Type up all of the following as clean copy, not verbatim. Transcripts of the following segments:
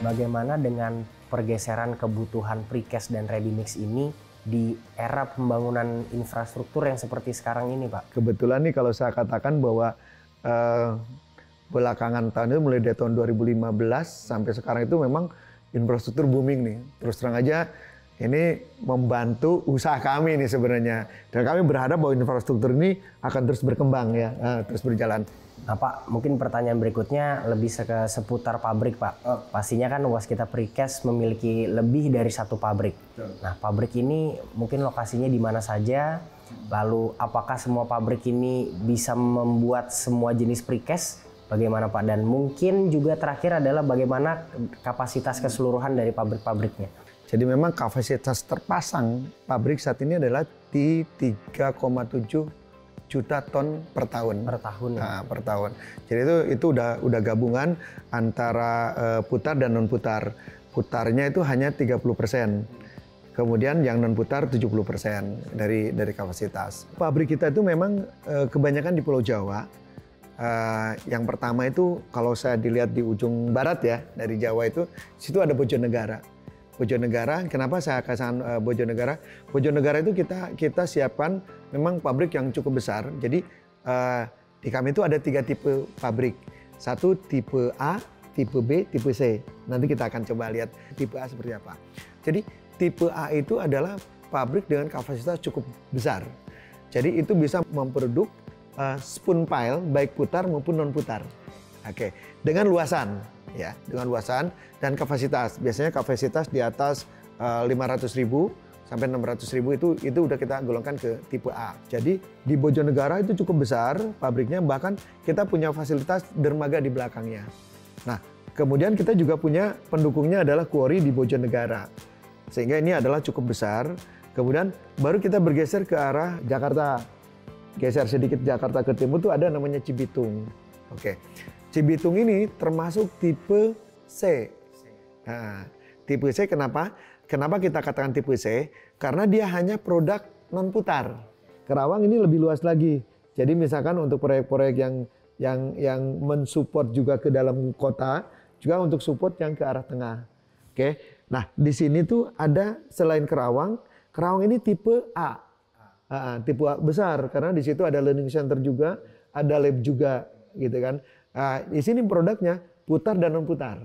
bagaimana dengan pergeseran kebutuhan precast dan ready mix ini di era pembangunan infrastruktur yang seperti sekarang ini, Pak? Kebetulan nih kalau saya katakan bahwa belakangan tahun itu mulai dari tahun 2015 sampai sekarang itu memang infrastruktur booming nih. Terus terang aja ini membantu usaha kami nih sebenarnya. Dan kami berharap bahwa infrastruktur ini akan terus berkembang ya, terus berjalan. Nah Pak, mungkin pertanyaan berikutnya lebih seputar pabrik Pak. Pastinya kan Waskita Precast memiliki lebih dari satu pabrik. Nah pabrik ini mungkin lokasinya di mana saja, lalu apakah semua pabrik ini bisa membuat semua jenis precast? Bagaimana Pak? Dan mungkin juga terakhir adalah bagaimana kapasitas keseluruhan dari pabrik-pabriknya? Jadi memang kapasitas terpasang pabrik saat ini adalah di 3,7 juta ton per tahun. Per tahun. Nah, per tahun. Jadi itu udah gabungan antara putar dan non putar. Putarnya itu hanya 30%. Kemudian yang non putar 70% dari kapasitas. Pabrik kita itu memang kebanyakan di Pulau Jawa. Yang pertama itu kalau saya dilihat di ujung barat ya dari Jawa itu, situ ada Bojonegara. Bojonegara, kenapa saya katakan Bojonegara? Bojonegara itu kita siapkan memang pabrik yang cukup besar. Jadi di kami itu ada 3 tipe pabrik. Satu tipe A, tipe B, tipe C. Nanti kita akan coba lihat tipe A seperti apa. Jadi tipe A itu adalah pabrik dengan kapasitas cukup besar. Jadi itu bisa memproduk spoon pile baik putar maupun non putar. Oke, dengan luasan ya, dengan luasan dan kapasitas. Biasanya kapasitas di atas 500.000 sampai 600.000 itu udah kita golongkan ke tipe A. Jadi di Bojonegara itu cukup besar pabriknya, bahkan kita punya fasilitas dermaga di belakangnya. Nah, kemudian kita juga punya pendukungnya adalah quarry di Bojonegara. Sehingga ini adalah cukup besar. Kemudian baru kita bergeser ke arah Jakarta. Geser sedikit Jakarta ke timur tuh ada namanya Cibitung. Oke. Cibitung ini termasuk tipe C. Nah, tipe C kenapa? Kenapa kita katakan tipe C? Karena dia hanya produk non putar. Kerawang ini lebih luas lagi. Jadi misalkan untuk proyek-proyek yang mensupport juga ke dalam kota, juga untuk support yang ke arah tengah. Oke. Nah, di sini tuh ada selain Kerawang, Kerawang ini tipe A. Tipe A besar karena di situ ada learning center juga, ada lab juga, gitu kan. Di sini produknya putar dan non putar.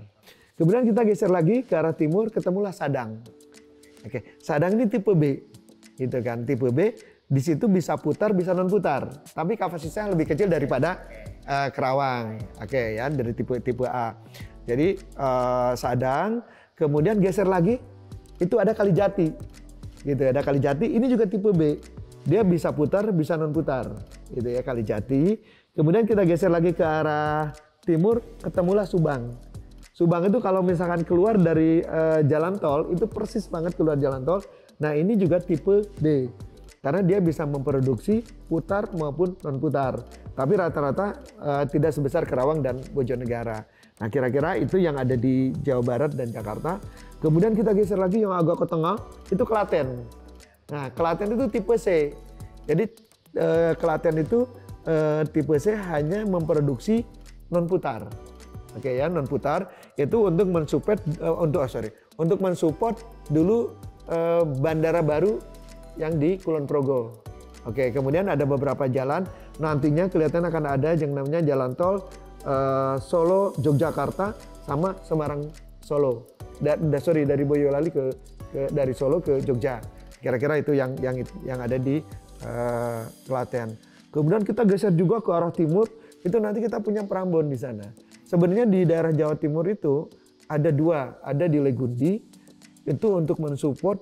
Kemudian kita geser lagi ke arah timur, ketemulah Sadang. Oke, Sadang ini tipe B, gitu kan. Tipe B di situ bisa putar, bisa non putar, tapi kapasitasnya lebih kecil daripada Kerawang. Oke, ya dari tipe A. Jadi Sadang, kemudian geser lagi itu ada Kalijati, gitu. Ada Kalijati, ini juga tipe B. Dia bisa putar, bisa non putar, gitu ya Kalijati. Kemudian kita geser lagi ke arah timur, ketemulah Subang. Subang itu kalau misalkan keluar dari jalan tol, itu persis banget keluar jalan tol. Nah ini juga tipe D, karena dia bisa memproduksi putar maupun non putar. Tapi rata-rata tidak sebesar Kerawang dan Bojonegara. Nah kira-kira itu yang ada di Jawa Barat dan Jakarta. Kemudian kita geser lagi yang agak ke tengah, itu Klaten. Nah, Klaten itu tipe C. Jadi Klaten itu tipe C hanya memproduksi non putar. Oke ya, non putar itu untuk untuk mensupport dulu bandara baru yang di Kulon Progo. Oke, kemudian ada beberapa jalan nantinya kelihatan akan ada yang namanya jalan tol Solo Yogyakarta sama Semarang Solo. Dari Boyolali dari Solo ke Jogja. Kira-kira itu yang ada di Klaten. Kemudian kita geser juga ke arah timur, itu nanti kita punya Prambon di sana. Sebenarnya di daerah Jawa Timur itu ada 2, ada di Legundi, itu untuk mensupport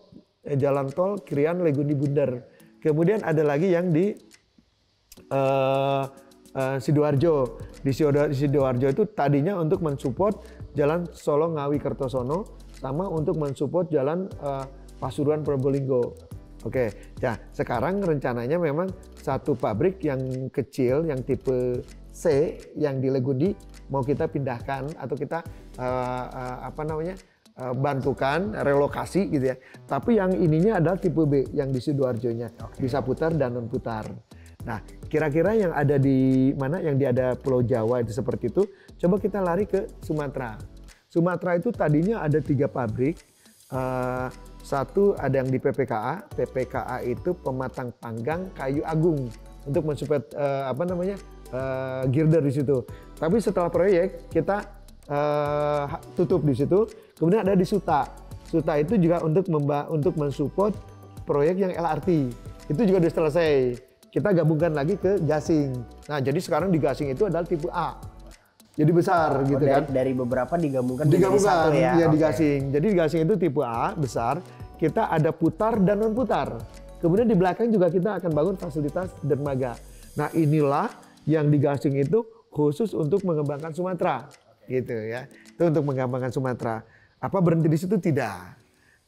jalan tol Krian Legundi Bundar. Kemudian ada lagi yang di Sidoarjo. Di Sidoarjo itu tadinya untuk mensupport jalan Solo Ngawi Kertosono, sama untuk mensupport jalan Pasuruan Probolinggo. Oke, nah sekarang rencananya memang satu pabrik yang kecil, yang tipe C, yang di Legundi mau kita pindahkan atau kita bantukan relokasi gitu ya. Tapi yang ininya adalah tipe B, yang di Sidoarjonya, bisa putar dan non putar. Nah, kira-kira yang ada di mana, yang ada Pulau Jawa itu seperti itu. Coba kita lari ke Sumatera. Sumatera itu tadinya ada 3 pabrik. Satu ada yang di PPKA. PPKA itu pematang panggang kayu agung untuk mensupport girder di situ. Tapi setelah proyek kita tutup di situ. Kemudian ada di Suta. Suta itu juga untuk mensupport proyek yang LRT. Itu juga sudah selesai. Kita gabungkan lagi ke gasing. Nah, jadi sekarang di gasing itu adalah tipe A. Jadi besar gitu kan. Dari beberapa digabungkan menjadi satu ya. Iya, di gasing. Jadi di gasing itu tipe A besar. Kita ada putar dan non putar. Kemudian di belakang juga kita akan bangun fasilitas dermaga. Nah, inilah yang di gasing itu khusus untuk mengembangkan Sumatera. Gitu ya. Itu untuk mengembangkan Sumatera. Apa berhenti di situ? Tidak.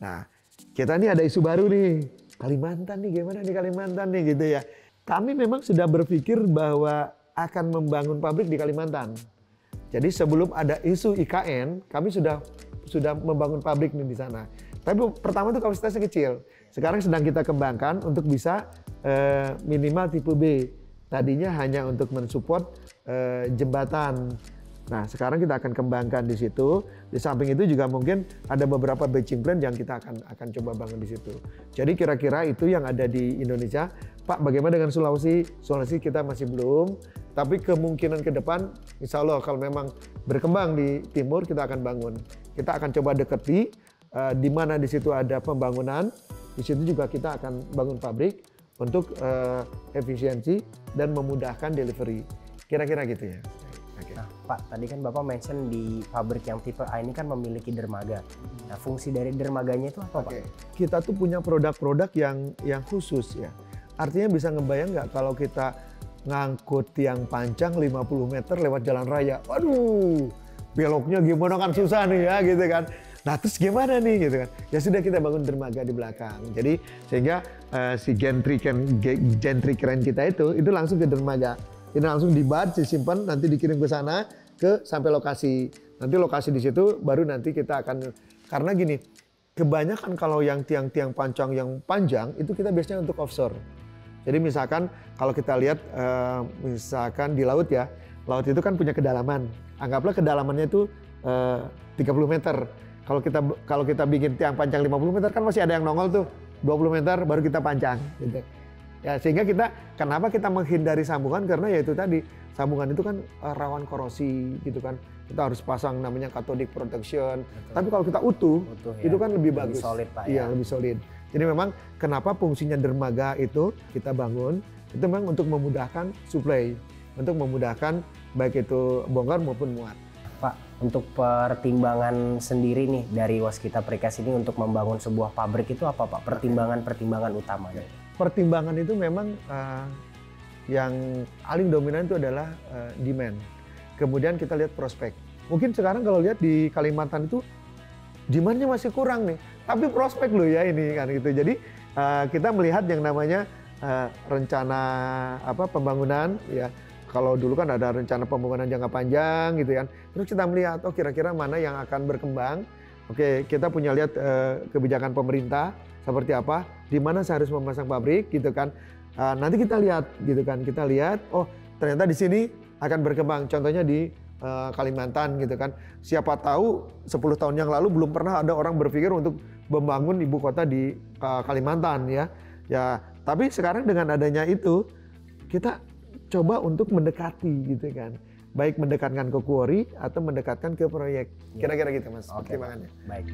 Nah, kita ini ada isu baru nih. Kalimantan nih, gimana nih Kalimantan nih gitu ya. Kami memang sudah berpikir bahwa akan membangun pabrik di Kalimantan. Jadi sebelum ada isu IKN, kami sudah membangun pabrik nih di sana. Tapi pertama itu kapasitasnya kecil. Sekarang sedang kita kembangkan untuk bisa minimal tipe B. Tadinya hanya untuk mensupport jembatan. Nah, sekarang kita akan kembangkan di situ. Di samping itu juga mungkin ada beberapa batching plant yang kita akan coba bangun di situ. Jadi kira-kira itu yang ada di Indonesia. Pak, bagaimana dengan Sulawesi? Sulawesi kita masih belum. Tapi kemungkinan ke depan, insya Allah kalau memang berkembang di timur, kita akan bangun. Kita akan coba deketi di mana di situ ada pembangunan. Di situ juga kita akan bangun pabrik untuk efisiensi dan memudahkan delivery. Kira-kira gitu ya. Nah, Pak, tadi kan Bapak mention di pabrik yang tipe A ini kan memiliki dermaga. Nah, fungsi dari dermaganya itu apa, Pak? Kita tuh punya produk-produk yang khusus ya. Artinya bisa ngebayang nggak kalau kita ngangkut tiang panjang 50 meter lewat jalan raya. Waduh, beloknya gimana kan susah nih ya gitu kan. Nah, terus gimana nih gitu kan. Ya sudah kita bangun dermaga di belakang. Jadi sehingga si gantry keren kita itu langsung ke dermaga. Ini langsung dibat, disimpan, nanti dikirim ke sana sampai lokasi. Nanti lokasi di situ baru nanti kita akan, karena gini, kebanyakan kalau yang tiang-tiang pancang yang panjang itu kita biasanya untuk offshore. Jadi misalkan kalau kita lihat misalkan di laut ya, laut itu kan punya kedalaman. Anggaplah kedalamannya itu 30 meter. Kalau kita bikin tiang panjang 50 meter kan masih ada yang nongol tuh 20 meter baru kita pancang gitu. Ya, sehingga kenapa kita menghindari sambungan, karena ya itu tadi, sambungan itu kan rawan korosi gitu kan. Kita harus pasang namanya cathodic protection. Betul. Tapi kalau kita utuh ya, itu kan lebih bagus. Solid, Pak. Iya, lebih solid. Jadi memang kenapa fungsinya dermaga itu kita bangun, itu memang untuk memudahkan supply, untuk memudahkan baik itu bongkar maupun muat. Pak, untuk pertimbangan sendiri nih dari Waskita Precast ini untuk membangun sebuah pabrik itu apa, Pak? Pertimbangan utamanya. Pertimbangan itu memang yang paling dominan itu adalah demand. Kemudian kita lihat prospek. Mungkin sekarang kalau lihat di Kalimantan itu demand-nya masih kurang nih, tapi prospek loh ya ini kan gitu. Jadi kita melihat yang namanya rencana pembangunan ya. Kalau dulu kan ada rencana pembangunan jangka panjang gitu kan. Terus kita melihat kira-kira mana yang akan berkembang. Oke, kita punya lihat kebijakan pemerintah seperti apa, di mana saya harus memasang pabrik gitu kan. Nanti kita lihat gitu kan. Kita lihat ternyata di sini akan berkembang. Contohnya di Kalimantan gitu kan. Siapa tahu 10 tahun yang lalu belum pernah ada orang berpikir untuk membangun ibu kota di Kalimantan ya. Ya, tapi sekarang dengan adanya itu kita coba untuk mendekati gitu kan. Baik mendekatkan ke quarry atau mendekatkan ke proyek. Kira-kira gitu Mas pertimbangannya. Baik.